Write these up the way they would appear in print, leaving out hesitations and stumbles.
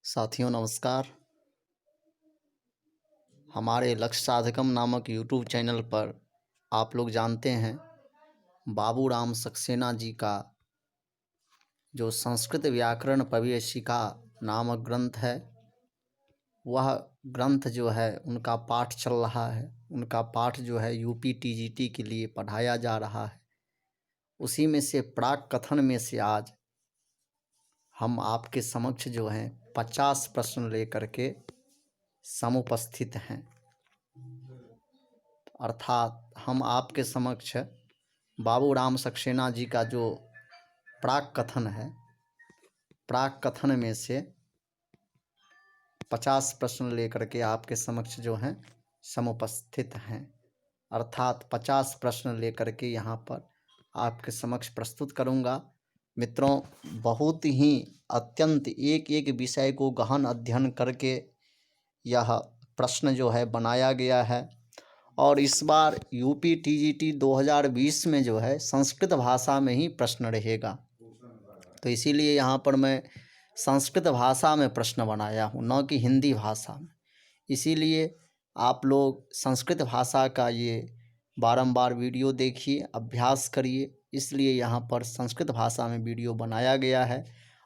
साथियों नमस्कार। हमारे लक्ष्य साधकम नामक यूट्यूब चैनल पर आप लोग जानते हैं बाबूराम सक्सेना जी का जो संस्कृत व्याकरण प्रवेशिका नामक ग्रंथ है, वह ग्रंथ जो है उनका पाठ चल रहा है। उनका पाठ जो है यूपी टीजीटी के लिए पढ़ाया जा रहा है। उसी में से प्राक कथन में से आज हम आपके समक्ष जो हैं 50 प्रश्न लेकर के समुपस्थित हैं। अर्थात हम आपके समक्ष बाबूराम सक्सेना जी का जो प्राक कथन है, प्राक कथन में से 50 प्रश्न लेकर के आपके समक्ष जो हैं समुपस्थित हैं। अर्थात 50 प्रश्न लेकर के यहाँ पर आपके समक्ष प्रस्तुत करूँगा। मित्रों, बहुत ही अत्यंत एक एक विषय को गहन अध्ययन करके यह प्रश्न जो है बनाया गया है। और इस बार यूपी टीजीटी 2020 में जो है संस्कृत भाषा में ही प्रश्न रहेगा, तो इसीलिए यहाँ पर मैं संस्कृत भाषा में प्रश्न बनाया हूँ, न कि हिंदी भाषा में। इसीलिए आप लोग संस्कृत भाषा का ये बारंबार वीडियो देखिए, अभ्यास करिए। इसलिए यहाँ पर संस्कृत भाषा में वीडियो बनाया गया है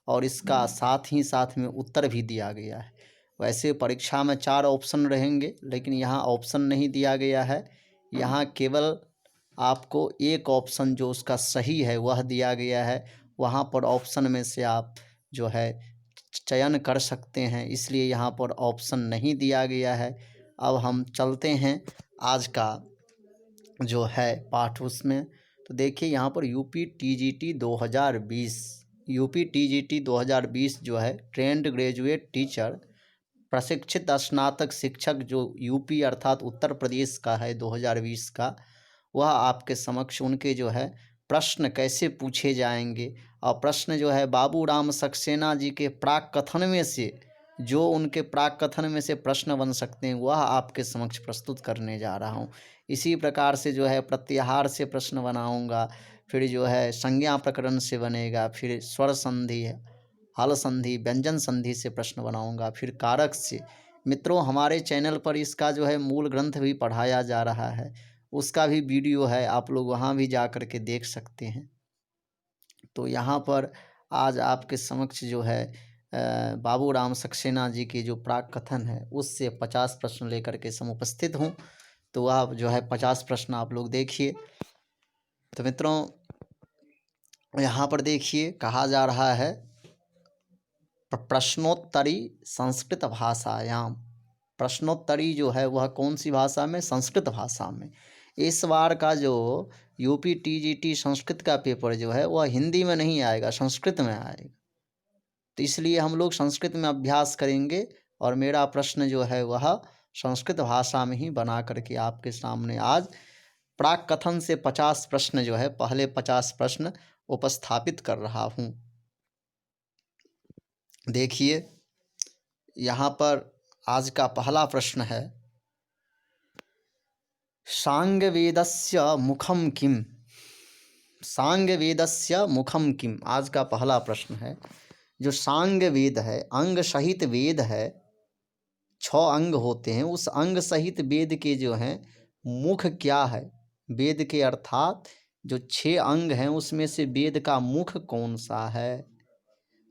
और इसका साथ ही साथ में उत्तर भी दिया गया है। वैसे परीक्षा में 4 ऑप्शन रहेंगे, लेकिन यहाँ ऑप्शन नहीं दिया गया है। यहाँ केवल आपको एक ऑप्शन जो उसका सही है वह दिया गया है। वहाँ पर ऑप्शन में से आप जो है चयन कर सकते हैं, इसलिए यहाँ पर ऑप्शन नहीं दिया गया है। अब हम चलते हैं आज का जो है पाठ उसमें। तो देखिए यहाँ पर यूपी टीजीटी 2020 जो है ट्रेंड ग्रेजुएट टीचर प्रशिक्षित स्नातक शिक्षक जो यूपी अर्थात उत्तर प्रदेश का है 2020 का, वह आपके समक्ष उनके जो है प्रश्न कैसे पूछे जाएंगे और प्रश्न जो है बाबूराम सक्सेना जी के प्राक कथन में से जो उनके प्राक कथन में से प्रश्न बन सकते हैं वह आपके समक्ष प्रस्तुत करने जा रहा हूँ। इसी प्रकार से जो है प्रत्याहार से प्रश्न बनाऊँगा, फिर जो है संज्ञा प्रकरण से बनेगा, फिर स्वर संधि, हल संधि, व्यंजन संधि से प्रश्न बनाऊंगा, फिर कारक से। मित्रों, हमारे चैनल पर इसका जो है मूल ग्रंथ भी पढ़ाया जा रहा है, उसका भी वीडियो है, आप लोग वहां भी जा कर के देख सकते हैं। तो यहाँ पर आज आपके समक्ष जो है बाबूराम सक्सेना जी के जो प्राक कथन है उससे 50 प्रश्न लेकर के समुपस्थित हूँ। तो वह जो है 50 प्रश्न आप लोग देखिए। तो मित्रों, यहाँ पर देखिए कहा जा रहा है प्रश्नोत्तरी संस्कृत भाषायाम। प्रश्नोत्तरी जो है वह कौन सी भाषा में? संस्कृत भाषा में। इस बार का जो यूपी टीजीटी संस्कृत का पेपर जो है वह हिंदी में नहीं आएगा, संस्कृत में आएगा। तो इसलिए हम लोग संस्कृत में अभ्यास करेंगे और मेरा प्रश्न जो है वह संस्कृत भाषा में ही बना करके आपके सामने आज प्राक कथन से 50 प्रश्न जो है पहले 50 प्रश्न उपस्थापित कर रहा हूँ। देखिए यहाँ पर आज का पहला प्रश्न है, सांगवेदस्य मुखम किम? सांगवेदस्य मुखम किम आज का पहला प्रश्न है। जो सांगवेद है, अंग सहित वेद है, 6 अंग होते हैं, उस अंग सहित वेद के जो हैं मुख क्या है? वेद के अर्थात जो 6 अंग हैं उसमें से वेद का मुख कौन सा है?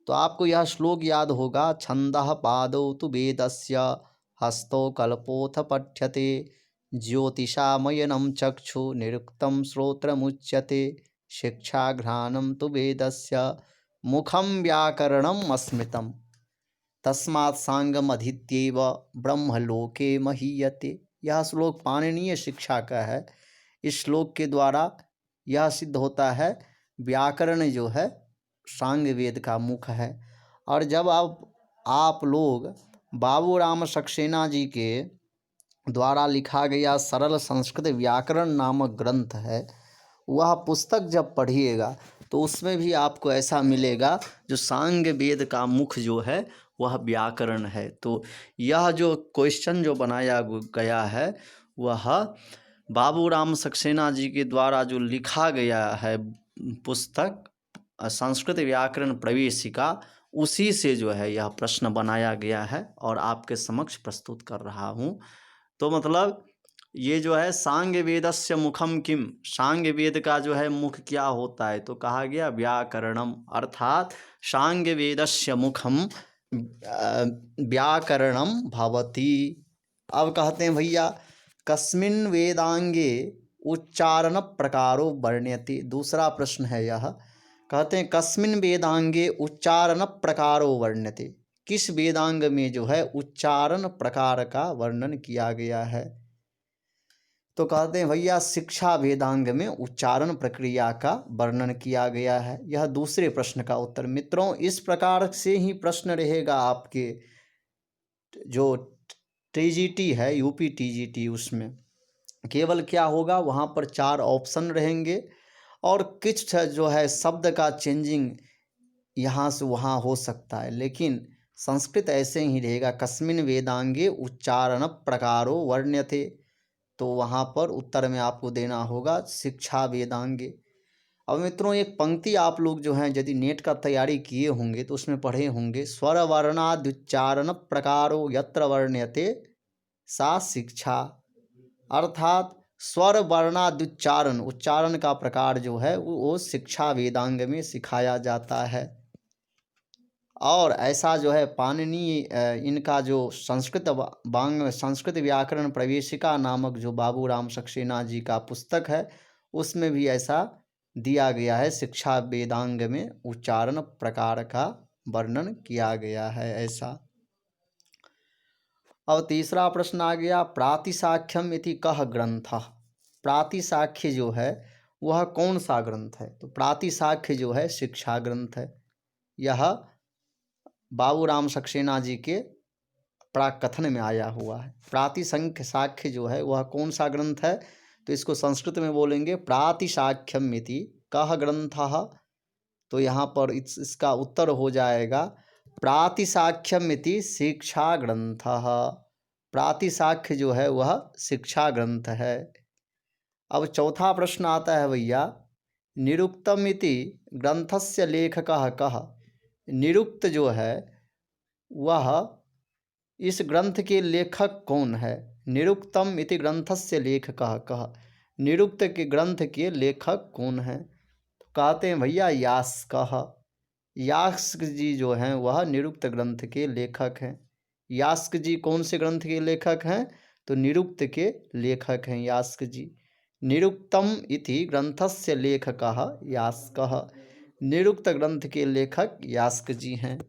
तो आपको यह श्लोक याद होगा, छंदः पादौ तु वेदस्य हस्तौ कल्पोऽथ पठ्यते ज्योतिषामयनं चक्षु निरुक्तं श्रोत्रमुच्यते शिक्षाघ्राणं तु वेदस्य मुखं व्याकरणम् अस्मृतम् तस्मात् सांगमधीत्यैव ब्रह्मलोके महीयते। यह श्लोक पाणिनीय शिक्षा का है। इस श्लोक के द्वारा यह सिद्ध होता है व्याकरण जो है सांग वेद का मुख है। और जब आप लोग बाबूराम सक्सेना जी के द्वारा लिखा गया सरल संस्कृत व्याकरण नामक ग्रंथ है, वह पुस्तक जब पढ़िएगा तो उसमें भी आपको ऐसा मिलेगा जो सांग वेद का मुख जो है वह व्याकरण है। तो यह जो क्वेश्चन जो बनाया गया है वह बाबूराम सक्सेना जी के द्वारा जो लिखा गया है पुस्तक संस्कृत व्याकरण प्रवेशिका, उसी से जो है यह प्रश्न बनाया गया है और आपके समक्ष प्रस्तुत कर रहा हूँ। तो मतलब ये जो है सांग वेदस्य मुखम किम, सांग वेद का जो है मुख क्या होता है, तो कहा गया व्याकरणम, अर्थात सांग वेदस्य मुखम व्याकरणम भवति। अब कहते हैं भैया कस्मिन् वेदांगे उच्चारण प्रकारो वर्ण्यते, दूसरा प्रश्न है यह। कहते हैं कस्मिन् वेदांगे उच्चारण प्रकारो वर्ण्यते, किस वेदांग में जो है उच्चारण प्रकार का वर्णन किया गया है। तो कहते हैं भैया शिक्षा वेदांग में उच्चारण प्रक्रिया का वर्णन किया गया है। यह दूसरे प्रश्न का उत्तर। मित्रों इस प्रकार से ही प्रश्न रहेगा आपके जो टीजीटी है, यूपी टीजीटी, उसमें केवल क्या होगा, वहाँ पर 4 ऑप्शन रहेंगे और कुछ जो है शब्द का चेंजिंग यहाँ से वहाँ हो सकता है, लेकिन संस्कृत ऐसे ही रहेगा कस्मिन् वेदांगे उच्चारण प्रकारो वर्ण्यते। तो वहाँ पर उत्तर में आपको देना होगा शिक्षा वेदांगे। अब मित्रों एक पंक्ति आप लोग जो हैं यदि नेट का तैयारी किए होंगे तो उसमें पढ़े होंगे, स्वर वर्णाद्युच्चारण प्रकारो यत्र वर्ण्यते सा शिक्षा, अर्थात स्वर वर्णाद्युच्चारण, उच्चारण का प्रकार जो है वो शिक्षा वेदांग में सिखाया जाता है। और ऐसा जो है पाणिनि इनका जो संस्कृत व्याकरण प्रवेशिका नामक जो बाबूराम सक्सेना जी का पुस्तक है उसमें भी ऐसा दिया गया है, शिक्षा वेदांग में उच्चारण प्रकार का वर्णन किया गया है ऐसा। अब तीसरा प्रश्न आ गया प्रातिसाख्यम इति कः ग्रंथः, प्रातिसाख्य जो है वह कौन सा ग्रंथ है, तो प्रातिसाख्य जो है शिक्षा ग्रंथ है। यह बाबूराम सक्सेना जी के प्राक कथन में आया हुआ है। प्रातिसंख्य साख्य जो है वह कौन सा ग्रंथ है, तो इसको संस्कृत में बोलेंगे प्रातिसाख्यम इति कः ग्रंथः। तो यहाँ पर इसका उत्तर हो जाएगा प्रातिसाख्यम इति शिक्षा ग्रंथः, प्रातिसाख्य जो है वह शिक्षा ग्रंथ है। अब चौथा प्रश्न आता है भैया निरुक्तम इति ग्रंथस्य लेखकः कः, निरुक्त जो है वह इस ग्रंथ के लेखक कौन है, निरुक्तम इति ग्रंथस्य लेखकः कः, निरुक्त के ग्रंथ के लेखक कौन है, तो कहते हैं भैया यास्कः, यास्क जी जो हैं वह निरुक्त ग्रंथ के लेखक हैं। यास्क जी कौन से ग्रंथ के लेखक हैं, तो निरुक्त के लेखक हैं यास्क जी। निरुक्तम इति ग्रंथस्य लेखकः यास्कः, निरुक्त ग्रंथ के लेखक यास्क जी हैं।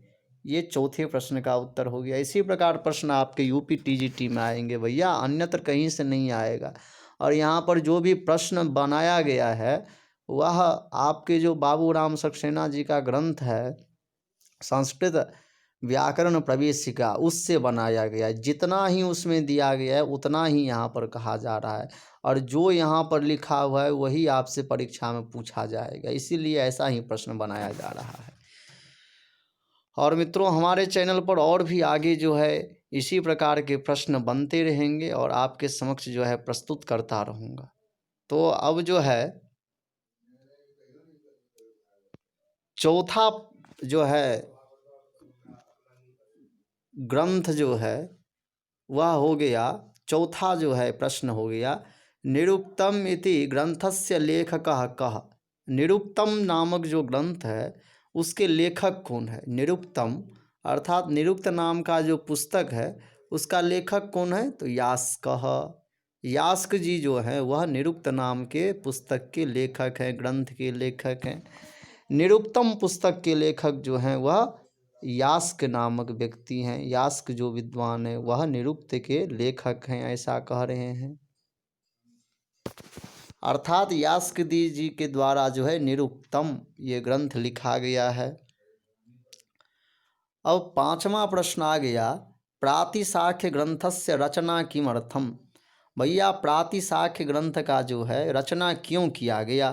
ये चौथे प्रश्न का उत्तर हो गया। इसी प्रकार प्रश्न आपके यूपी टीजीटी में आएंगे भैया, अन्यत्र कहीं से नहीं आएगा। और यहाँ पर जो भी प्रश्न बनाया गया है वह आपके जो बाबूराम सक्सेना जी का ग्रंथ है संस्कृत व्याकरण प्रवेशिका उससे बनाया गया है। जितना ही उसमें दिया गया है उतना ही यहाँ पर कहा जा रहा है और जो यहाँ पर लिखा हुआ है वही आपसे परीक्षा में पूछा जाएगा, इसीलिए ऐसा ही प्रश्न बनाया जा रहा है। और मित्रों हमारे चैनल पर और भी आगे जो है इसी प्रकार के प्रश्न बनते रहेंगे और आपके समक्ष जो है प्रस्तुत करता रहूँगा। तो अब जो है चौथा जो है ग्रंथ जो है वह हो गया, चौथा जो है प्रश्न हो गया निरुक्तम इति ग्रंथस्य लेखकः कः, निरुक्तम नामक जो ग्रंथ है उसके लेखक कौन है। निरुक्तम अर्थात निरुक्त नाम का जो पुस्तक है उसका लेखक कौन है, तो यास्कः, यास्क जी जो है वह निरुक्त नाम के पुस्तक के लेखक हैं, ग्रंथ के लेखक हैं। निरुक्तम पुस्तक के लेखक जो हैं वह यास्क नामक व्यक्ति हैं। यास्क जो विद्वान है वह निरुक्त के लेखक हैं, ऐसा कह रहे हैं। अर्थात यास्क जी के द्वारा जो है निरुक्तम ये ग्रंथ लिखा गया है। अब पांचवा प्रश्न आ गया प्रातिसाख्य ग्रंथस्य रचना किमर्थम, भैया प्रातिसाख्य ग्रंथ का जो है रचना क्यों किया गया।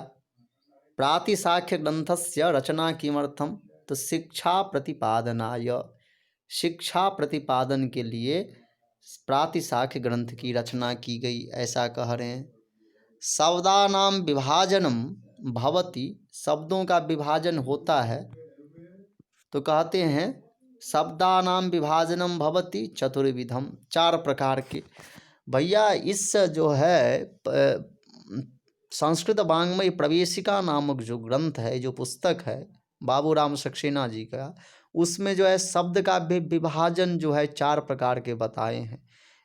प्रातिसाख्य ग्रंथस्य रचना किमर्थम, तो शिक्षा प्रतिपादनाय, शिक्षा प्रतिपादन के लिए प्रातिसाख्य ग्रंथ की रचना की गई, ऐसा कह रहे हैं। शब्दानां विभाजनम भवति, शब्दों का विभाजन होता है। तो कहते हैं शब्दानां विभाजनम भवति चतुर्विधम, 4 प्रकार के। भैया इस जो है संस्कृत वाङ्मय प्रवेशिका नामक जो ग्रंथ है, जो पुस्तक है बाबूराम सक्सेना जी का, उसमें जो है शब्द का विभाजन जो है 4 प्रकार के बताए हैं।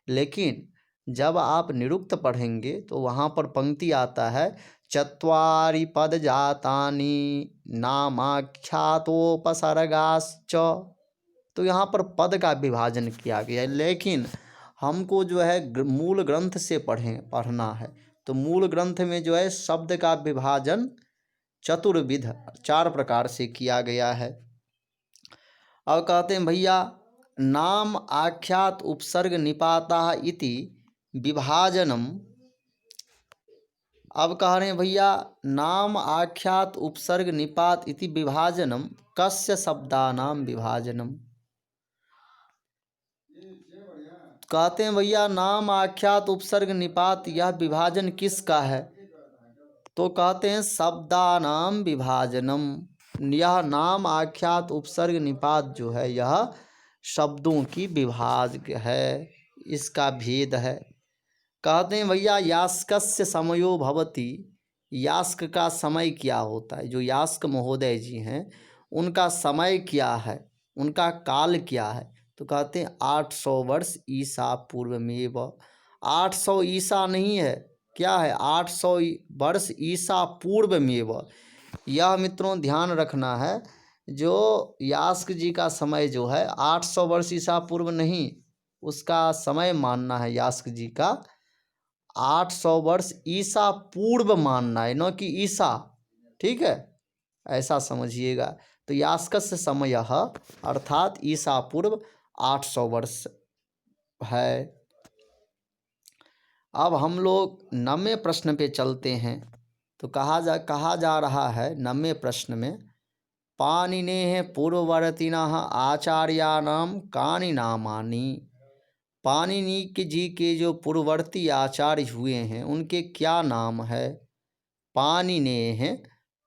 लेकिन जब आप निरुक्त पढ़ेंगे तो वहाँ पर पंक्ति आता है चत्वारि पद जातानि नामाख्यातोपसर्गाश्च, तो यहाँ पर पद का विभाजन किया गया है। लेकिन हमको जो है मूल ग्रंथ से पढ़ना है, तो मूल ग्रंथ में जो है शब्द का विभाजन चतुर्विध 4 प्रकार से किया गया है। अब कहते हैं भैया नाम आख्यात उपसर्ग निपाता इति विभाजनम। अब कह रहे हैं भैया नाम आख्यात उपसर्ग निपात इति विभाजनम कस्य शब्दानाम विभाजनम। कहते हैं भैया नाम आख्यात उपसर्ग निपात यह विभाजन किसका है, तो कहते हैं शब्दानाम विभाजनम। यह नाम आख्यात उपसर्ग निपात जो है यह शब्दों की विभाज्य है, इसका भेद है। कहते हैं भैया यास्कस्य समयो भवति, यास्क का समय क्या होता है, जो यास्क महोदय जी हैं उनका समय क्या है, उनका काल क्या है, तो कहते हैं 800 वर्ष ईसा पूर्वमेव। 800 ईसा नहीं है, क्या है 800 वर्ष ईसा पूर्वमेव। यह मित्रों ध्यान रखना है, जो यास्क जी का समय जो है 800 वर्ष ईसा पूर्व नहीं, उसका समय मानना है यास्क जी का 800 वर्ष ईसा पूर्व मानना है, न कि ईसा, ठीक है, ऐसा समझिएगा। तो यास्कस्य समय अर्थात ईसा पूर्व 800 वर्ष है। अब हम लोग 9वें प्रश्न पे चलते हैं। तो कहा जा रहा है 9वें प्रश्न में पाणिनेः पूर्ववर्तिनः आचार्याणां कानि नामानि। पाणिनि जी के जो पूर्ववर्ती आचार्य हुए हैं उनके क्या नाम है। पाणिनेः,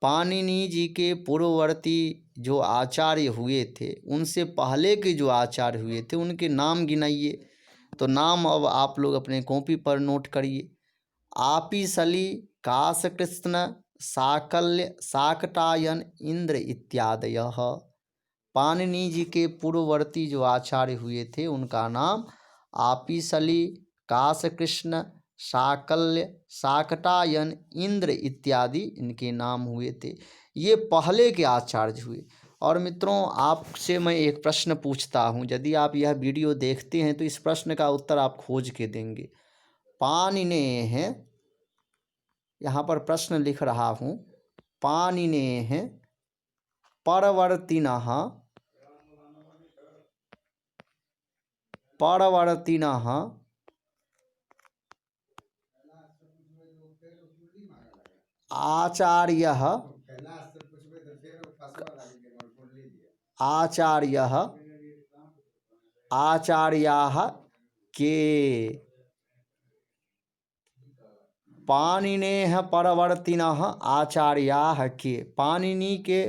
पाणिनि जी के पूर्ववर्ती जो आचार्य हुए थे उनसे पहले के जो आचार्य हुए थे उनके नाम गिनाइए। तो नाम अब आप लोग अपने कॉपी पर नोट करिए। आपिसली, काशकृष्ण, साकल्य, शाकटायन, इंद्र इत्यादयः। पाणिनि जी के पूर्ववर्ती जो आचार्य हुए थे उनका नाम आपिसली, काशकृष्ण, शाकल्य, शाकटायन, इंद्र इत्यादि इनके नाम हुए थे। ये पहले के आचार्य हुए। और मित्रों आपसे मैं एक प्रश्न पूछता हूँ, यदि आप यह वीडियो देखते हैं तो इस प्रश्न का उत्तर आप खोज के देंगे। पाणिनेः, यहाँ पर प्रश्न लिख रहा हूँ, पाणिनेः परवर्तिनः आचार्यः आचार्याः के। पाणिनेः परवर्तिनः आचार्याः के, पाणिनि के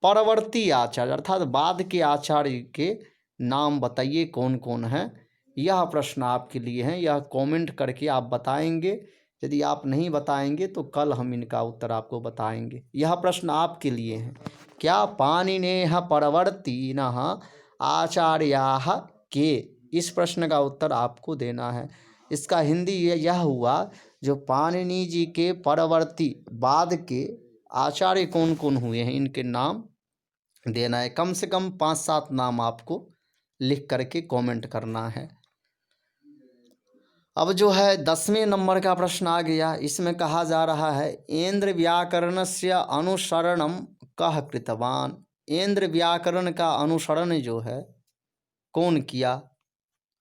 परवर्ती आचार्य अर्थात बाद के आचार्य के नाम बताइए कौन कौन है। यह प्रश्न आपके लिए है, यह कमेंट करके आप बताएंगे। यदि आप नहीं बताएंगे तो कल हम इनका उत्तर आपको बताएंगे। यह प्रश्न आपके लिए है। क्या पाणिनेः परवर्तिनः आचार्याः के, इस प्रश्न का उत्तर आपको देना है। इसका हिंदी यह हुआ, जो पाणिनि जी के परवर्ती बाद के आचार्य कौन कौन हुए हैं इनके नाम देना है। कम से कम 5-7 नाम आपको लिख करके कमेंट करना है। अब जो है 10वें नंबर का प्रश्न आ गया। इसमें कहा जा रहा है ऐन्द्र व्याकरणस्य अनुसरणं कः कृतवान्। ऐन्द्र व्याकरण का अनुसरण जो है कौन किया,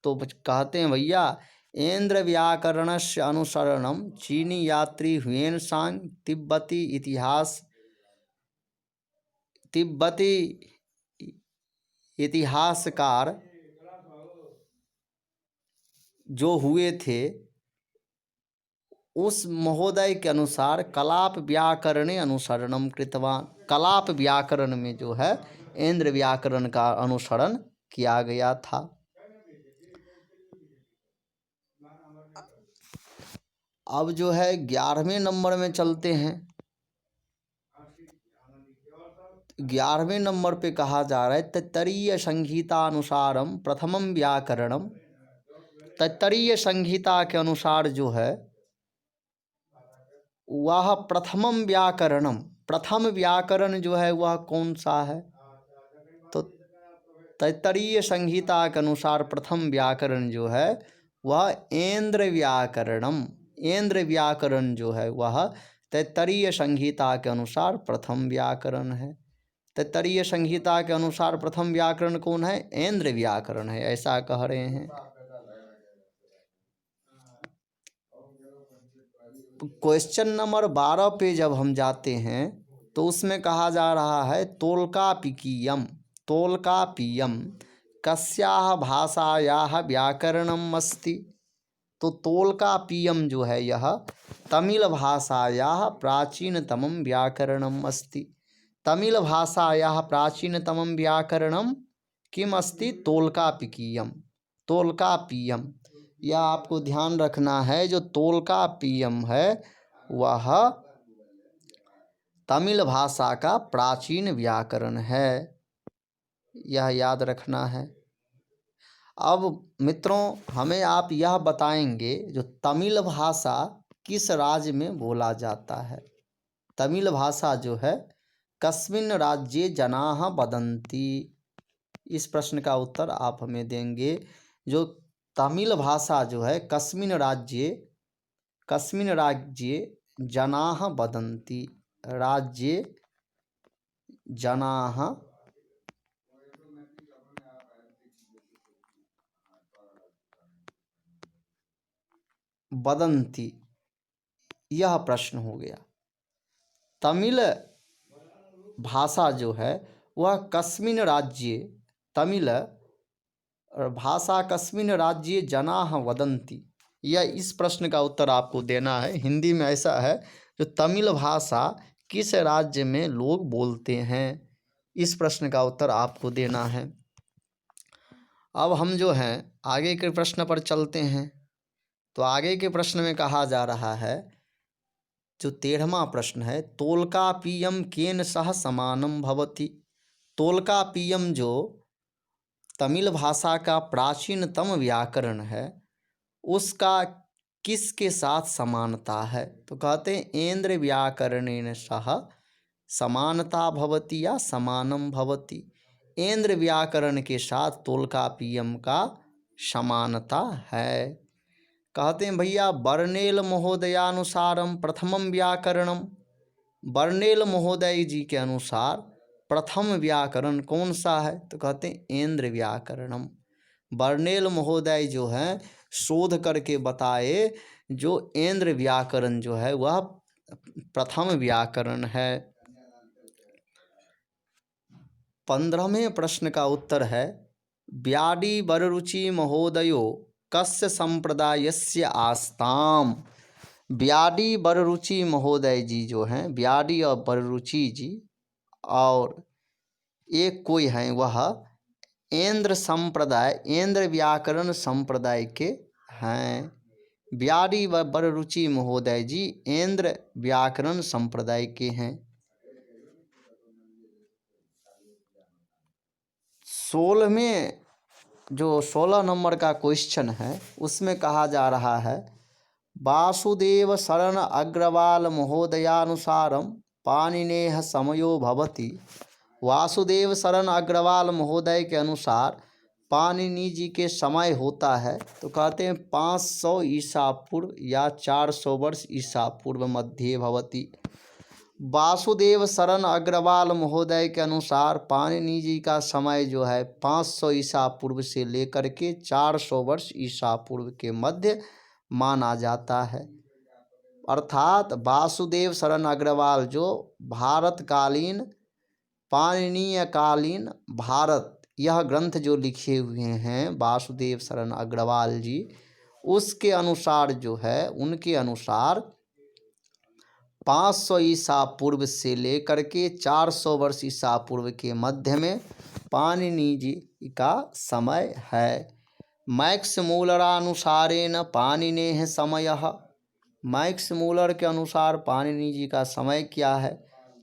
तो कहते हैं भैया ऐन्द्र व्याकरणस्य अनुसरणं चीनी यात्री ह्वेनसांग तिब्बती इतिहासकार जो हुए थे उस महोदय के अनुसार कलाप व्याकरणे अनुसरणम कृतवान। कलाप व्याकरण में जो है इंद्र व्याकरण का अनुसरण किया गया था। अब जो है 11वें नंबर में चलते हैं। 11वें नंबर पे कहा जा रहा है तैत्तरीय संहितानुसारम प्रथमम व्याकरणम। तैत्तरीय संहिता के अनुसार जो है वह प्रथमम व्याकरणम, प्रथम व्याकरण जो है वह कौन सा है? तो तैत्तरीय संहिता के अनुसार प्रथम व्याकरण जो है वह ऐन्द्र व्याकरणम। ऐन्द्र व्याकरण जो है वह तैत्तरीय संहिता के अनुसार प्रथम व्याकरण है। तैत्तरीय संहिता के अनुसार प्रथम व्याकरण कौन है? ऐन्द्र व्याकरण है, ऐसा कह रहे हैं। क्वेश्चन नंबर 12 पे जब हम जाते हैं तो उसमें कहा जा रहा है तोल्कापिकीयम, तोल्कापियम कस्याः भाषायाः व्याकरणम अस्ति। तो तोल्कापियम जो है यह तमिल भाषायाः प्राचीनतमं व्याकरणम अस्ति। तमिल भाषायाः प्राचीनतमं व्याकरणम किम अस्ति? तोल्कापिकीयम। तोल्कापियम, यह आपको ध्यान रखना है। जो तोल्कापियम है वह तमिल भाषा का प्राचीन व्याकरण है, यह याद रखना है। अब मित्रों हमें आप यह बताएंगे जो तमिल भाषा किस राज्य में बोला जाता है? तमिल भाषा जो है कस्मिन् राज्ये जनाः वदन्ति। इस प्रश्न का उत्तर आप हमें देंगे। जो तमिल भाषा जो है कस्मिन् राज्ये जनाः वदन्ति, राज्ये जनाः वदन्ति, यह प्रश्न हो गया। तमिल भाषा जो है वह कस्मिन् राज्ये, तमिल भाषा कस्मिन् राज्ये जनाः वदन्ति, यह इस प्रश्न का उत्तर आपको देना है। हिंदी में ऐसा है जो तमिल भाषा किस राज्य में लोग बोलते हैं, इस प्रश्न का उत्तर आपको देना है। अब हम जो हैं आगे के प्रश्न पर चलते हैं। तो आगे के प्रश्न में कहा जा रहा है, जो 13वां प्रश्न है, तोल्कापियम केन सह समानम भवति। तोल्कापियम जो तमिल भाषा का प्राचीनतम व्याकरण है उसका किसके साथ समानता है? तो कहते हैं ऐन्द्र व्याकरणेन सह समानता भवति या समानम भवति। ऐन्द्र व्याकरण के साथ तोल्कापियम का समानता है। कहते हैं भैया बर्नेल महोदयानुसारम प्रथमम व्याकरणम। बर्नेल महोदय जी के अनुसार प्रथम व्याकरण कौन सा है? तो कहते हैं ऐन्द्र व्याकरणम। बर्नेल महोदय जो हैं शोध करके बताए जो ऐन्द्र व्याकरण जो है वह प्रथम व्याकरण है। 15वें प्रश्न का उत्तर है ब्याडी बररुचि महोदयो कस्य संप्रदायस्य आस्ताम। ब्याडी बररुचि महोदय जी जो हैं, ब्याडी और बररुचि जी और एक कोई हैं वह ऐन्द्र संप्रदाय, ऐन्द्र व्याकरण संप्रदाय के हैं। ब्याडी व बररुचि महोदय जी ऐन्द्र व्याकरण संप्रदाय के हैं। 16 नंबर का क्वेश्चन है उसमें कहा जा रहा है वासुदेव शरण अग्रवाल महोदयानुसारम पाणिनेः समयो भवति। वासुदेव शरण अग्रवाल महोदय के अनुसार पाणिनि जी के समय होता है। तो कहते हैं 500 ईसा पूर्व या 400 वर्ष ईसा पूर्व मध्ये भवति। वासुदेव शरण अग्रवाल महोदय के अनुसार पाणिनि जी का समय जो है 500 ईसा पूर्व से लेकर के 400 वर्ष ईसा पूर्व के मध्य माना जाता है। अर्थात वासुदेव शरण अग्रवाल जो भारतकालीन पाणिनीय कालीन भारत यह ग्रंथ जो लिखे हुए हैं वासुदेव शरण अग्रवाल जी, उसके अनुसार जो है उनके अनुसार 500 ईसा पूर्व से लेकर के 400 वर्ष ईसा पूर्व के मध्य में पाणिनि जी का समय है। मैक्स मूलरानुसारेण पाणिनेः समयः, मैक्स मूलर के अनुसार पाणिनि जी का समय क्या है?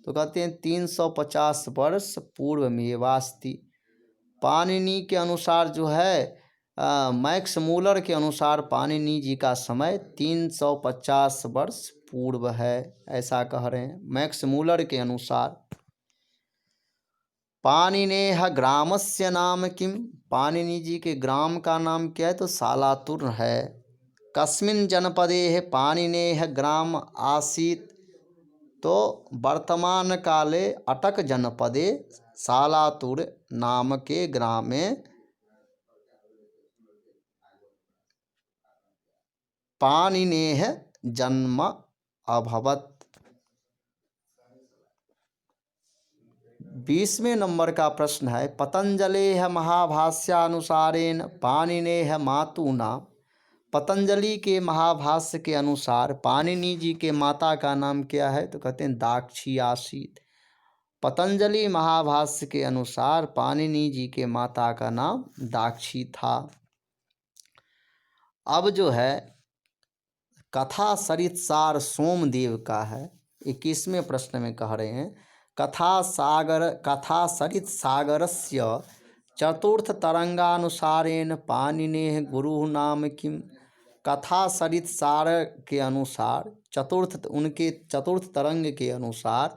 तो कहते हैं 350 वर्ष पूर्व में वास्ति। पाणिनि के अनुसार जो है मैक्स मूलर के अनुसार पाणिनि जी का समय 350 वर्ष पूर्व है, ऐसा कह रहे हैं मैक्स मूलर के अनुसार। पाणिनेः ग्रामस्य नाम किम, पाणिनि जी के ग्राम का नाम क्या है? तो सालातुर है। कस्मिन् जनपदे पाणिनेः ग्राम आसीत्, तो वर्तमान काले अटक जनपदे सालातुर नाम के ग्राम में पाणिनेः जन्म अभवत्। 20वें नंबर का प्रश्न है, पतंजलेः महाभाष्यानुसारेण पाणिनेः मातुना, पतंजलि के महाभाष्य के अनुसार पाणिनि जी के माता का नाम क्या है? तो कहते हैं दाक्षी आसीत। पतंजलि महाभाष्य के अनुसार पाणिनि जी के माता का नाम दाक्षी था। अब जो है कथा सरित्सार सोमदेव का है। 21वें प्रश्न में कह रहे हैं, कथा सरित्सागरस्य चतुर्थ तरंगानुसारेण पाणिनेः गुरुः नाम किम, कथा सरित्सार के अनुसार उनके चतुर्थ तरंग के अनुसार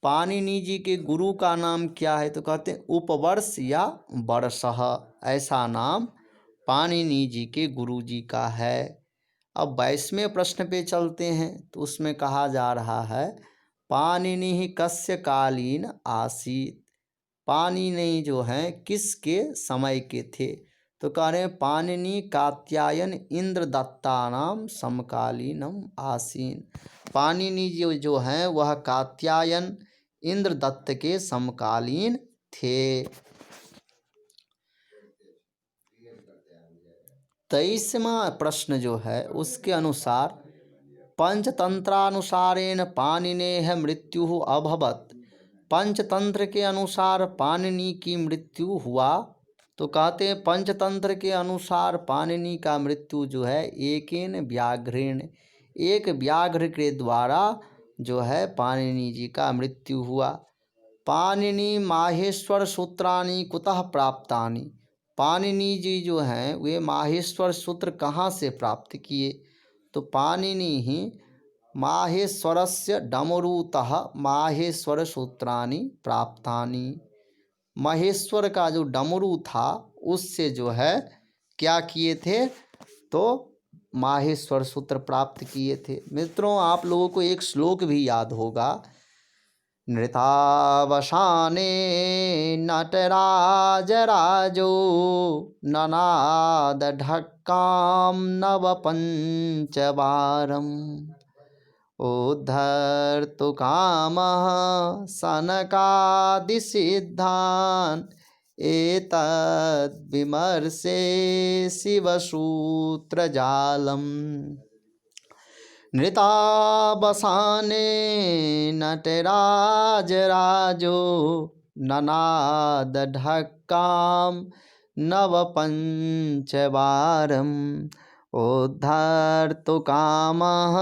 पाणिनि जी के गुरु का नाम क्या है? तो कहते हैं उपवर्ष या वर्षः, ऐसा नाम पाणिनि जी के गुरु जी का है। अब 22वें प्रश्न पे चलते हैं, तो उसमें कहा जा रहा है पाणिनि कस्य कालीन आसीत, पाणिनि जो हैं किसके समय के थे? तो कह रहे हैं पाणिनि कात्यायन इंद्रदत्तानाम समकालीनम आसीन, पाणिनि जो हैं वह कात्यायन इंद्रदत्त के समकालीन थे। 23वां प्रश्न जो है उसके अनुसार पंचतंत्रानुसारेण पाणिनेः मृत्यु अभवत्, पंचतंत्र के अनुसार पाणिनि की मृत्यु हुआ। तो कहते हैं पंचतंत्र के अनुसार पाणिनि का मृत्यु जो है एकेन व्याघ्रेण, एक व्याघ्र के द्वारा जो है पाणिनि जी का मृत्यु हुआ। पाणिनि माहेश्वर सूत्राणि कुतः प्राप्तानि, पाणिनि जी जो हैं वे माहेश्वर सूत्र कहाँ से प्राप्त किए? तो पाणिनि ही माहेश्वरस्य डमरूतः माहेश्वर सूत्राणि प्राप्तानि, महेश्वर का जो डमरू था उससे जो है क्या किए थे? तो माहेश्वर सूत्र प्राप्त किए थे। मित्रों, आप लोगों को एक श्लोक भी याद होगा, नृतावसाने नटराज राजो ननाद ढक्काम नव पंचवारम, उद्धर्तु कामः सनकादि सिद्धान् एतद् विमर्शे शिवसूत्रजालम्। नृतावसाने नटराज राजो ननाद ढक्काम नव पंचवारम, उद्धर्तु कामः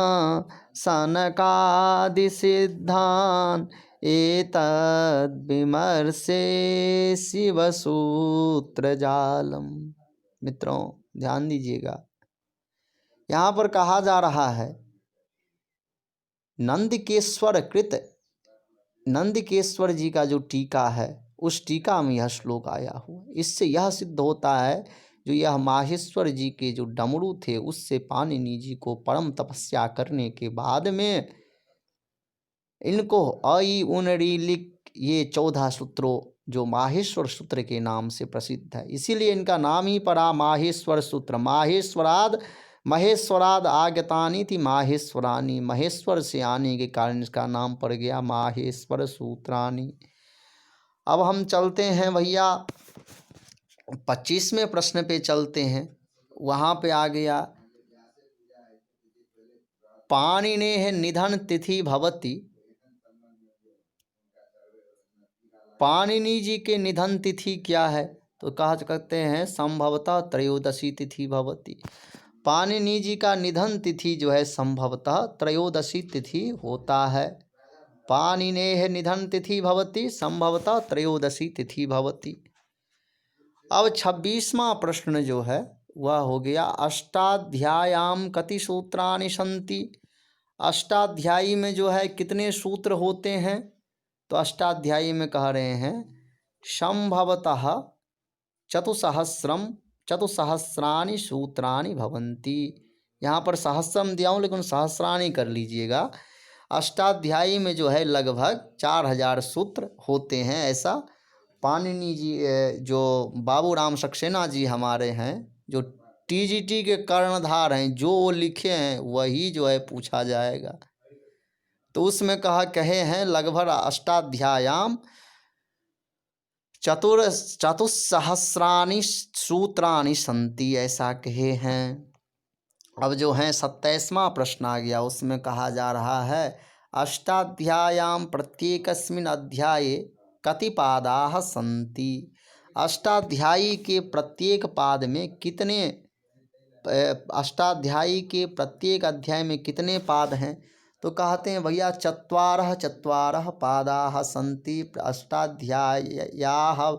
सनकादि सिद्धान् एतद् विमर्शे शिवसूत्रजालम्। मित्रों ध्यान दीजिएगा, यहाँ पर कहा जा रहा है नंदिकेश्वर जी का जो टीका है उस टीका में यह श्लोक आया हुआ। इससे यह सिद्ध होता है जो यह माहेश्वर जी के जो डमरू थे उससे पाणिनि जी को परम तपस्या करने के बाद में इनको अई उन री लिक ये 14 सूत्रों जो माहेश्वर सूत्र के नाम से प्रसिद्ध है, इसीलिए इनका नाम ही पड़ा माहेश्वर सूत्र। महेश्वराद आगतानी थी माहेश्वरानी, महेश्वर से आने के कारण इसका नाम पड़ गया माहेश्वर सूत्रानी। अब हम चलते हैं भैया 25वें प्रश्न पे चलते हैं। वहाँ पे आ गया पाणिनेः निधन तिथि भवति। पाणिनि जी के निधन तिथि क्या है? तो कहा कहते हैं संभवतः त्रयोदशी तिथि भवति। पाणिनि जी का निधन तिथि जो है संभवतः त्रयोदशी तिथि होता है। पाणिनेः निधन तिथि भवति संभवतः त्रयोदशी तिथि भवति। अब 26वां प्रश्न जो है वह हो गया अष्टाध्याय्याम कति सूत्राणि सन्ति। अष्टाध्यायी में जो है कितने सूत्र होते हैं? तो अष्टाध्यायी में कह रहे हैं संभवतः चतुसहस्राणि सूत्राणि भवन्ति। यहाँ पर सहस्रम दिया हूँ लेकिन सहस्राणि कर लीजिएगा। अष्टाध्यायी में जो है लगभग 4000 सूत्र होते हैं। ऐसा पाणिनि जी जो बाबूराम सक्सेना जी हमारे हैं, जो टीजीटी के कर्णधार हैं, जो वो लिखे हैं वही जो है पूछा जाएगा। तो उसमें कहे हैं लगभग अष्टाध्याय्याम चतुस्सहस्राणि सूत्राणि सन्ति, ऐसा कहे हैं। अब जो है 27वां प्रश्न आ गया, उसमें कहा जा रहा है अष्टाध्याय्याम प्रत्येकस्मिन् अध्याये कति पादाः सन्ति। अष्टाध्यायी के प्रत्येक पाद में कितने अष्टाध्यायी के प्रत्येक अध्याय में कितने पाद हैं? तो कहते हैं भैया चत्वारः पादाः सन्ति अष्टाध्याय्याः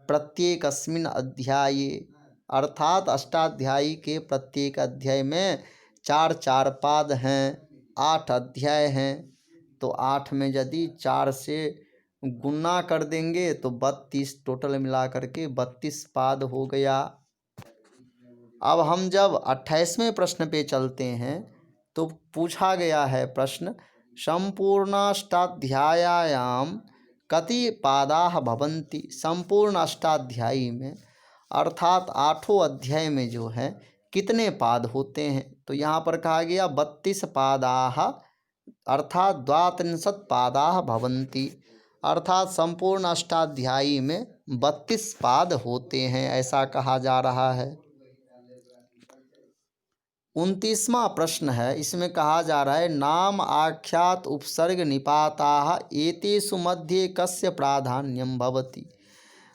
प्रत्येकस्मिन् अध्याये। अर्थात अष्टाध्यायी के प्रत्येक अध्याय में 4 पाद हैं, 8 अध्याय हैं। तो 8 में यदि 4 से गुणा कर देंगे तो 32, टोटल मिला करके 32 पाद हो गया। अब हम जब 28वें प्रश्न पे चलते हैं तो पूछा गया है प्रश्न संपूर्णाष्टाध्याय्याम कति पादाः भवन्ति। संपूर्ण अष्टाध्यायी में अर्थात 8 अध्याय में जो है कितने पाद होते हैं? तो यहाँ पर कहा गया 32 पादाः अर्थात 32 पादाः भवन्ति। अर्थात संपूर्ण अष्टाध्यायी में 32 पाद होते हैं, ऐसा कहा जा रहा है। 29वां प्रश्न है, इसमें कहा जा रहा है नाम आख्यात उपसर्ग निपाताः एतेषु मध्ये कस्य प्राधान्यम भवति।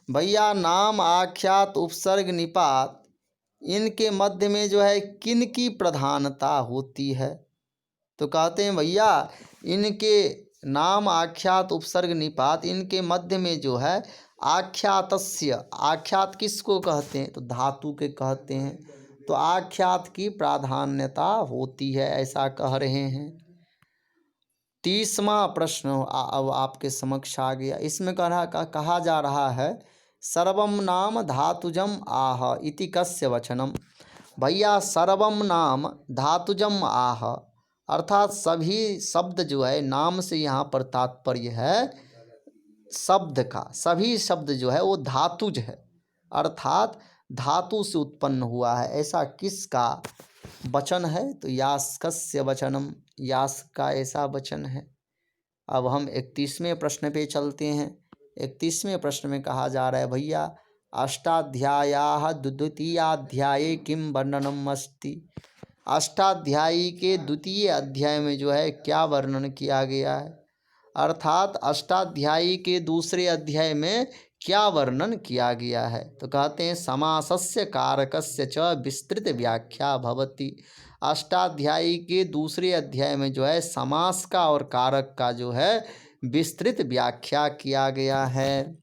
भैया नाम आख्यात उपसर्ग निपात इनके मध्य में जो है किन की प्रधानता होती है? तो कहते हैं भैया इनके नाम आख्यात उपसर्ग निपात इनके मध्य में जो है आख्यातस्य, आख्यात किसको कहते हैं? तो धातु के कहते हैं। तो आख्यात की प्राधान्यता होती है, ऐसा कह रहे हैं। 30वां प्रश्न अब आपके समक्ष आ गया। इसमें कहा जा रहा है सर्वम नाम धातुजम आह इति कस्य वचनम। भैया सर्वम नाम धातुजम आह अर्थात सभी शब्द जो है, नाम से यहाँ पर तात्पर्य है शब्द का, सभी शब्द जो है वो धातुज है, अर्थात धातु से उत्पन्न हुआ है। ऐसा किसका वचन है? तो यास्कस्य वचनम, यास्क का ऐसा वचन है। अब हम 31वें प्रश्न पे चलते हैं। 31वें प्रश्न में कहा जा रहा है भैया अष्टाध्याय्याः द्वितीयाध्याये किम वर्णनम अस्ति। अष्टाध्यायी के द्वितीय अध्याय में जो है क्या वर्णन किया गया है? अर्थात अष्टाध्यायी के दूसरे अध्याय में क्या वर्णन किया गया है? तो कहते हैं समासस्य कारकस्य च विस्तृत व्याख्या भवति। अष्टाध्यायी के दूसरे अध्याय में जो है समास का और कारक का जो है विस्तृत व्याख्या किया गया है।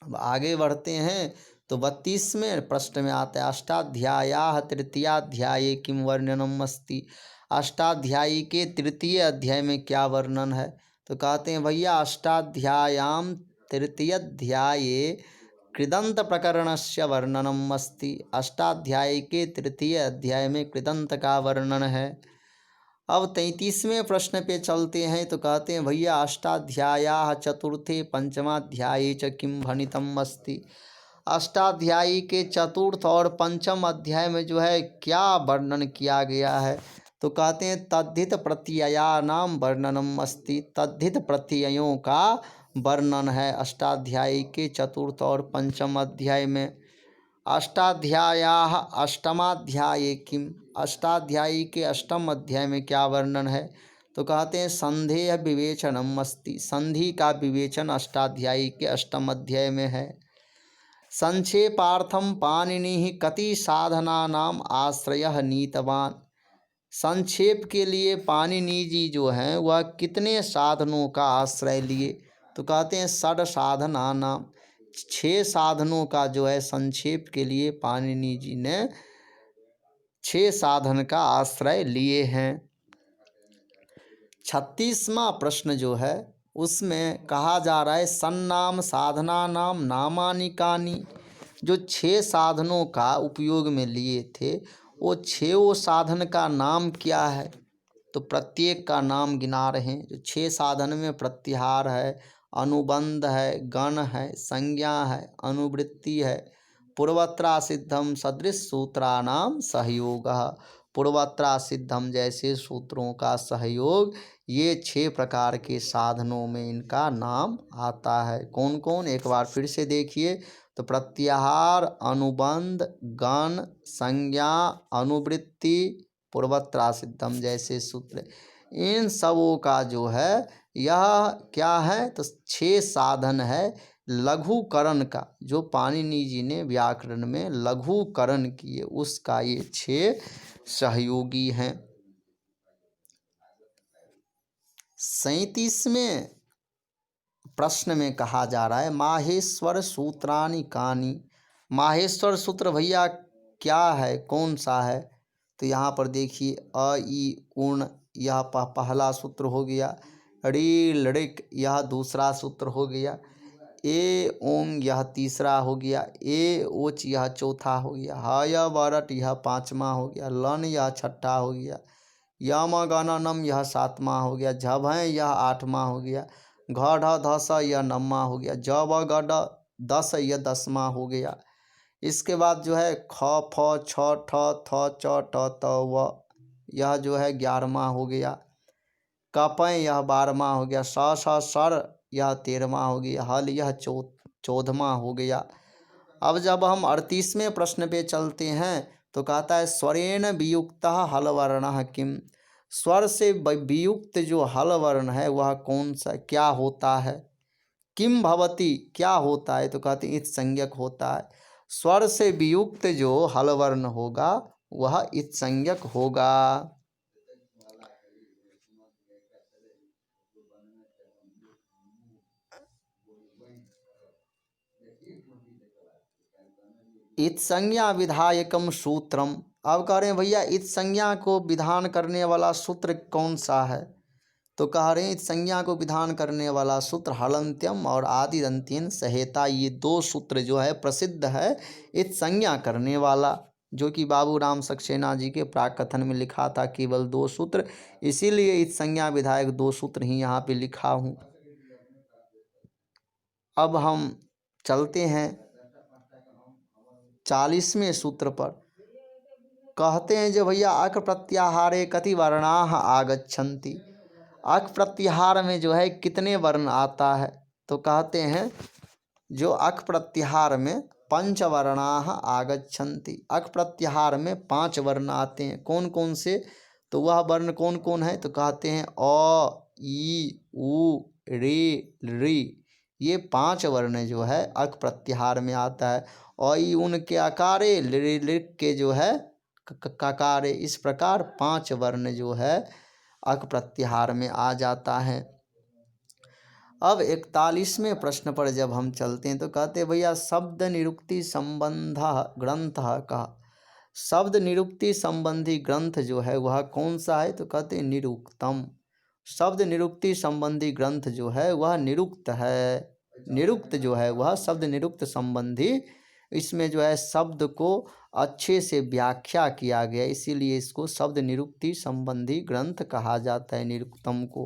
अब आगे बढ़ते हैं तो 32वें प्रश्न में आता है अष्टाध्याय्याः तृतीयाध्याये किम वर्णनम अस्ति। अष्टाध्यायी के तृतीय अध्याय में क्या वर्णन है? तो कहते हैं भैया अष्टाध्याय्याम तृतीयाध्याये कृदंत प्रकरणस्य वर्णनम अस्ति। अष्टाध्यायी के तृतीय अध्याय में कृदंत का वर्णन है। अब 33वें प्रश्न पे चलते हैं तो कहते हैं भैया अष्टाध्याय्याः चतुर्थे पंचमाध्याये च किम भणितम अस्ति। अष्टाध्यायी के चतुर्थ और पंचम अध्याय में जो है क्या वर्णन किया गया है? तो कहते हैं तद्धित प्रत्ययानाम वर्णनम अस्ति। तद्धित प्रत्ययों का वर्णन है अष्टाध्यायी के चतुर्थ और पंचम अध्याय में। अष्टाध्यायाः अष्टमाध्याये किम, अष्टाध्यायी के अष्टम अध्याय में क्या वर्णन है? तो कहते हैं संधेय विवेचनम अस्ति, संधि का विवेचन अष्टाध्यायी के अष्टम अध्याय में है। संक्षेपार्थम पाणिनि कति साधनानाम आश्रयः नीतवान, संक्षेप के लिए पाणिनि जी जो हैं वह कितने साधनों का आश्रय लिए? तो कहते हैं षड साधना नाम, 6 साधनों का जो है संक्षेप के लिए पाणिनि जी ने 6 साधन का आश्रय लिए हैं। 36वां प्रश्न जो है उसमें कहा जा रहा है सन्नाम साधना नाम नामानि कानि, जो 6 साधनों का उपयोग में लिए थे वो 6 साधन का नाम क्या है? तो प्रत्येक का नाम गिना रहे हैं। जो 6 साधन में प्रत्याहार है, अनुबंध है, गण है, संज्ञा है, अनुवृत्ति है, पूर्वत्रा सिद्धम सदृश सूत्राणाम सहयोगः, पूर्वत्रा सिद्धम जैसे सूत्रों का सहयोग, ये 6 प्रकार के साधनों में इनका नाम आता है। कौन कौन? एक बार फिर से देखिए। तो प्रत्याहार, अनुबंध, गण, संज्ञा, अनुवृत्ति, पूर्वत्रा सिद्धम जैसे सूत्र, इन सबों का जो है यह क्या है? तो 6 साधन है लघुकरण का, जो पाणिनि जी ने व्याकरण में लघुकरण किए उसका ये 6 सहयोगी हैं। 37वें प्रश्न में कहा जा रहा है माहेश्वर सूत्राणि कानि, माहेश्वर सूत्र भैया क्या है, कौन सा है? तो यहाँ पर देखिए अ ई उण यह पहला सूत्र हो गया, ऋ लृक यह दूसरा सूत्र हो गया, ए ओंग यह तीसरा हो गया, ए ओच यह चौथा हो गया, हय वरट यह पांचवा हो गया, लन यह छठा हो गया, यम गणनम यह सातवां हो गया, झभय यह आठवां हो गया, घ ढ ध स यह नववां हो गया, ज व ग ड दस यह 10वां हो गया। इसके बाद जो है ख फ छ ठ थ च ट त व यह जो है 11वां हो गया, कपय यह 12वां हो गया, स स सर यह 13वां हो गया, हल यह 14वां हो गया। अब जब हम 38वें प्रश्न पे चलते हैं तो कहता है स्वरेण वियुक्तः हल वर्णः किम, स्वर से वियुक्त जो हल वर्ण है वह कौन सा, क्या होता है? किम भवति, क्या होता है? तो कहते हैं इत संज्ञक होता है। स्वर से वियुक्त जो हल वर्ण होगा वह इत संज्ञक होगा। इत संज्ञा विधायकम सूत्रम, अब कह रहे हैं भैया इत संज्ञा को विधान करने वाला सूत्र कौन सा है? तो कह रहे हैं इत संज्ञा को विधान करने वाला सूत्र हलंत्यम और आदिदंत्यन सहेता, ये 2 सूत्र जो है प्रसिद्ध है इत संज्ञा करने वाला, जो कि बाबूराम सक्सेना जी के प्राकथन में लिखा था केवल 2 सूत्र, इसीलिए इत संज्ञा विधायक 2 सूत्र ही यहाँ पे लिखा हूँ। अब हम चलते हैं 40वें सूत्र पर। कहते हैं जो भैया अक प्रत्याहारे कति वर्णाः आगच्छन्ति, अक प्रत्याहार में जो है कितने वर्ण आता है? तो कहते हैं जो अक प्रत्याहार में पंचवर्णाः आगच्छन्ति, अक प्रत्याहार में 5 वर्ण आते हैं। कौन कौन से? तो वह वर्ण कौन कौन है? तो कहते हैं अ ई उ रे ऋ, ये 5 वर्ण जो है अक प्रत्याहार में आता है। अ ई उन के आकारे, लिक के जो है ककारे, इस प्रकार 5 वर्ण जो है अक प्रत्याहार में आ जाता है। अब 41वें प्रश्न पर जब हम चलते हैं तो कहते भैया शब्द निरुक्ति संबंध ग्रंथ का, शब्द निरुक्ति संबंधी ग्रंथ जो है वह कौन सा है? तो कहते हैं निरुक्तम, शब्द निरुक्ति संबंधी ग्रंथ जो है वह निरुक्त है। निरुक्त जो है वह शब्द निरुक्त संबंधी, इसमें जो है शब्द को अच्छे से व्याख्या किया गया, इसीलिए इसको शब्द निरुक्ति संबंधी ग्रंथ कहा जाता है, निरुक्तम को।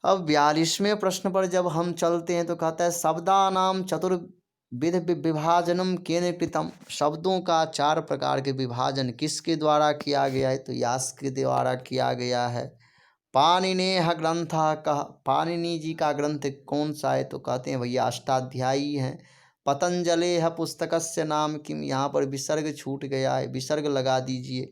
अब 42वें प्रश्न पर जब हम चलते हैं तो कहता है शब्दानाम चतुर्विध विभाजनम केन कृतम, शब्दों का 4 प्रकार के विभाजन किसके द्वारा किया गया है? तो यास के द्वारा किया गया है। पाणिनेह ग्रंथ कह, पाणिनि जी का ग्रंथ कौन सा है? तो कहते हैं भैया अष्टाध्यायी हैं। पतंजलेः पुस्तकस्य नाम किम, यहाँ पर विसर्ग छूट गया है, विसर्ग लगा दीजिए।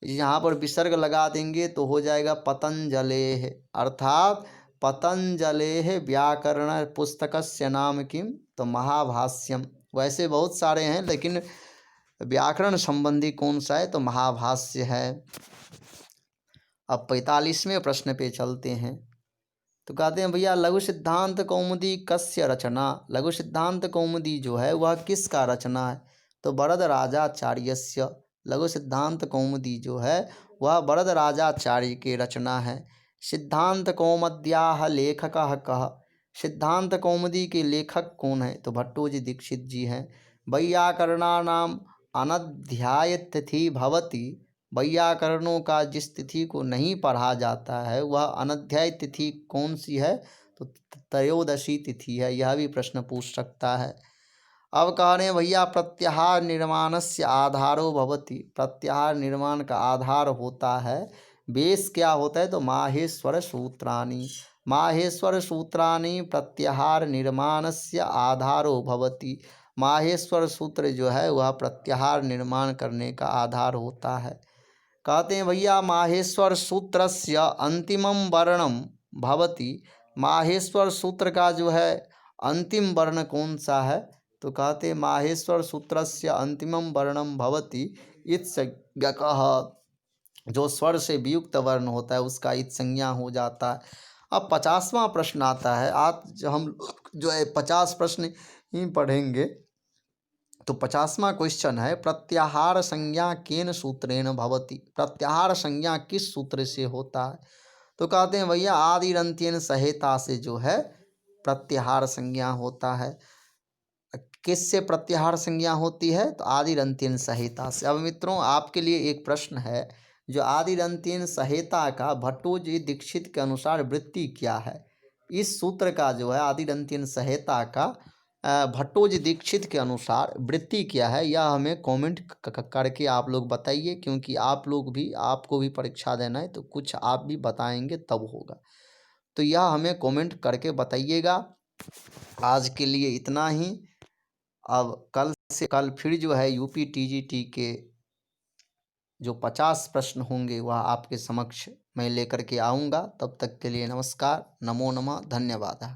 यहाँ पर विसर्ग लगा देंगे तो हो जाएगा पतंजलेः, अर्थात पतंजलेः व्याकरण पुस्तकस्य नाम किम, तो महाभाष्यम। वैसे बहुत सारे हैं लेकिन व्याकरण संबंधी कौन सा है, तो महाभाष्य है। अब 45वें प्रश्न पे चलते हैं। तो कहते हैं भैया लघु सिद्धांत कौमुदी कस्य रचना, लघु सिद्धांत कौमुदी जो है वह किसका रचना है, तो वरदराजाचार्यस्य। लघु सिद्धांत कौमुदी जो है वह वरदराजाचार्य की रचना है। सिद्धांत कौमुद्याः लेखकः कः, सिद्धांत कौमुदी के लेखक कौन है, तो भट्टोजी दीक्षित जी हैं। वैयाकरणानाम अनध्याय तिथि भवति, वैयाकरणों का जिस तिथि को नहीं पढ़ा जाता है वह अनध्याय तिथि कौन सी है, तो त्रयोदशी तिथि है। यह भी प्रश्न पूछ सकता है। अब कह रहे हैं भैया प्रत्याहार निर्माणस्य आधारो भवति, प्रत्याहार निर्माण का आधार होता है, बेस क्या होता है, तो माहेश्वर सूत्राणि, माहेश्वर सूत्राणि प्रत्याहार निर्माणस्य आधारो भवति। माहेश्वर सूत्र जो है वह प्रत्याहार निर्माण करने का आधार होता है। कहते हैं भैया माहेश्वर सूत्रस्य अंतिमं वर्णम भवति, माहेश्वर सूत्र का जो है अंतिम वर्ण कौन सा है, तो कहते हैं माहेश्वर सूत्रस्य अंतिमं वर्णम भवति इत्संज्ञकः, जो स्वर से वियुक्त वर्ण होता है उसका इत संज्ञा हो जाता है। अब 50वां प्रश्न आता है। आज हम जो है 50 प्रश्न ही पढ़ेंगे। तो 50वां क्वेश्चन है प्रत्याहार संज्ञा केन सूत्रेण भवति, प्रत्याहार संज्ञा किस सूत्र से होता है, तो कहते हैं भैया आदिरंत्येन सहेता से जो है प्रत्याहार संज्ञा होता है। किससे प्रत्याहार संज्ञा होती है, तो आदिरंत्येन सहेता से। अब मित्रों आपके लिए एक प्रश्न है, जो आदिरंत्येन सहेता का भट्टोजी दीक्षित के अनुसार वृत्ति क्या है। इस सूत्र का जो है आदिरंत्येन सहेता का भट्टोजी दीक्षित के अनुसार वृत्ति क्या है, यह हमें कमेंट करके आप लोग बताइए, क्योंकि आप लोग भी, आपको भी परीक्षा देना है तो कुछ आप भी बताएंगे तब होगा। तो यह हमें कमेंट करके बताइएगा। आज के लिए इतना ही। अब कल फिर जो है यूपी टीजीटी के जो 50 प्रश्न होंगे वह आपके समक्ष मैं लेकर के आऊँगा। तब तक के लिए नमस्कार, नमो नमः, धन्यवाद।